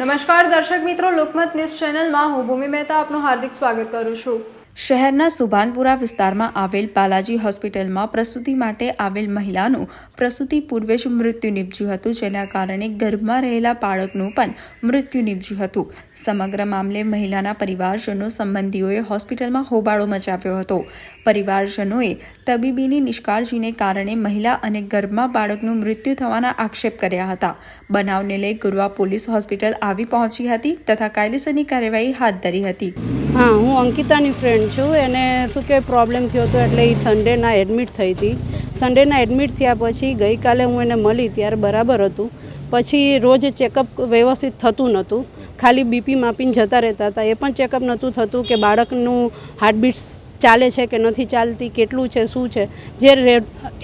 નમસ્કાર દર્શક મિત્રો, લોકમત ન્યૂઝ ચેનલમાં હું ભૂમિ મહેતા આપનું હાર્દિક સ્વાગત કરું છું। શહેરના સુભાનપુરા વિસ્તારમાં આવેલ બાલાજી હોસ્પિટલમાં પ્રસૂતિ માટે આવેલ મહિલાનું પ્રસૂતિ પૂર્વે જ મૃત્યુ નિપજ્યું હતું, જેના કારણે ગર્ભમાં રહેલા બાળકનું પણ મૃત્યુ નિપજ્યું હતું। સમગ્ર મામલે મહિલાના પરિવારજનો સંબંધીઓએ હોસ્પિટલમાં હોબાળો મચાવ્યો હતો। પરિવારજનોએ તબીબીની નિષ્કાળજીને કારણે મહિલા અને ગર્ભમાં બાળકનું મૃત્યુ થવાના આક્ષેપ કર્યા હતા। બનાવને લઈ ગુરવા પોલીસ હોસ્પિટલ આવી પહોંચી હતી તથા કાયદેસરની કાર્યવાહી હાથ ધરી હતી। हाँ, હું અંકિતાની ફ્રેન્ડ છું। એને શું કે પ્રોબ્લેમ થયો હતો એટલે એ સન્ડેના એડમિટ થઈ હતી। સન્ડેના એડમિટ થયા પછી ગઈકાલે હું એને મળી ત્યારે બરાબર હતું। પછી રોજ ચેકઅપ વ્યવસ્થિત થતું નહોતું, ખાલી બીપી માપીને જતા રહેતા હતા। એ પણ ચેકઅપ નહોતું થતું કે બાળકનું હાર્ટબીટ્સ ચાલે છે કે નથી ચાલતી, કેટલું છે, શું છે। જે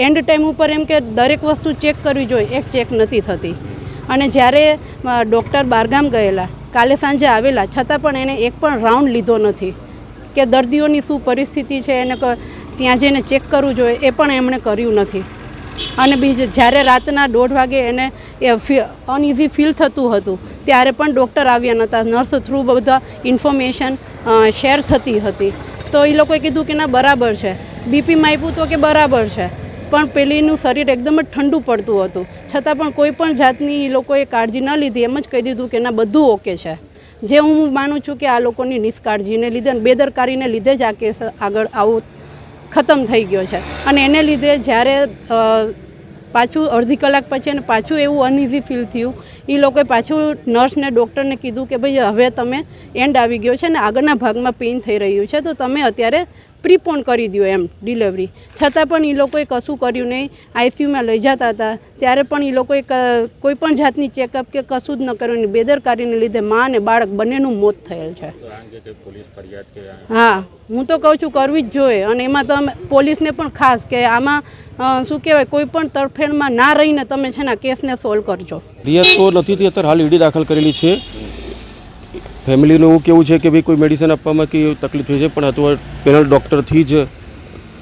એન્ડ ટાઈમ ઉપર એમ કે દરેક વસ્તુ ચેક કરવી જોઈએ, એક ચેક નથી થતી। અને જ્યારે ડૉક્ટર બહારગામ ગયેલા, કાલે સાંજે આવેલા, છતાં પણ એને એક પણ રાઉન્ડ લીધો નથી કે દર્દીઓની શું પરિસ્થિતિ છે, એને ત્યાં જઈને ચેક કરવું જોઈએ, એ પણ એમણે કર્યું નથી। અને જ્યારે રાતના 1:30 વાગે એને અનઇઝી ફીલ થતું હતું ત્યારે પણ ડૉક્ટર આવ્યા નહોતા। નર્સ થ્રુ બધા ઇન્ફોર્મેશન શેર થતી હતી, તો એ લોકોએ કીધું કે ના બરાબર છે। બીપીમાં આપ્યું તો કે બરાબર છે, પણ પેલીનું શરીર એકદમ જ ઠંડુ પડતું હતું, છતાં પણ કોઈ પણ જાતની એ લોકોએ કાળજી ન લીધી। એમ જ કહી દીધું કે ના બધું ઓકે છે। જે હું માનું છું કે આ લોકોની નિષ્કાળજીને લીધે અને બેદરકારીને લીધે જ આ કેસ આગળ આવો ખતમ થઈ ગયો છે। અને એને લીધે જ્યારે પાછું અડધી કલાક પછી અને પાછું એવું અનઇઝી ફીલ થયું, એ લોકોએ પાછું નર્સને ડૉક્ટરને કીધું કે ભાઈ હવે તમે એન્ડ આવી ગયો છે ને આગળના ભાગમાં પેઇન થઈ રહ્યું છે, તો તમે અત્યારે પ્રીપોન કરી દો એમ ડિલિવરી। છતાં પણ એ લોકોએ કશું કર્યું નહીં। આઈસીયુમાં લઈ જતા હતા ત્યારે પણ એ લોકોએ કોઈ પણ જાતની ચેકઅપ કે કશું જ ન કર્યું। બેદરકારીને લીધે મા અને બાળક બંનેનું મોત થયેલ છે। હા, હું તો કહું છું કરવી જ જોઈએ। અને એમાં તમે પોલીસને પણ ખાસ કે આમાં શું કહેવાય, કોઈ પણ તરફેણમાં ના રહીને તમે છે ને કેસને સોલ્વ કરજો। ફરિયાદ તો નથી થઈ, અત્યારે હાલ ઈડી દાખલ કરેલી છે। ફેમિલીનું એવું કેવું છે કે ભાઈ કોઈ મેડિસિન આપવામાં કે તકલીફ થઈ છે, પણ અથવા પેનલ ડૉક્ટરથી જ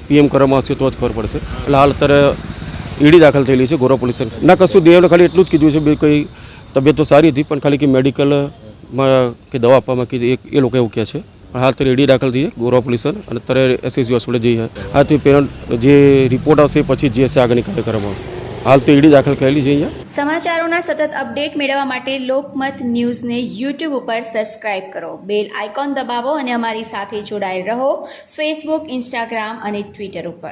પીએમ કરવામાં આવશે તો જ ખબર પડશે। એટલે હાલ અત્યારે ઈડી દાખલ થયેલી છે ગોરા પોલીસ ના। કશું દેવને ખાલી એટલું જ કીધું છે, ભાઈ કોઈ તબિયત તો સારી હતી પણ ખાલી કે મેડિકલમાં કે દવા આપવામાં કીધી, એ લોકો એવું કહે છે। પણ હાલ અત્યારે ઈડી દાખલ થઈ છે ગોરા પોલીસ અને અત્યારે એસએસજી હોસ્પિટલ જઈએ। હાથી પેનલ જે રિપોર્ટ આવશે પછી જે હશે આગળની કાર્ય કરવામાં આવશે। હાલ તો ઈડી દાખલ કરેલી છે અહીંયા। સમાચારોના સતત અપડેટ મેળવવા માટે લોકમત ન્યૂઝને યુટ્યુબ ઉપર સબસ્ક્રાઇબ કરો, બેલ આઇકોન દબાવો અને અમારી સાથે જોડાયેલ રહો ફેસબુક, ઇન્સ્ટાગ્રામ અને ટ્વિટર ઉપર।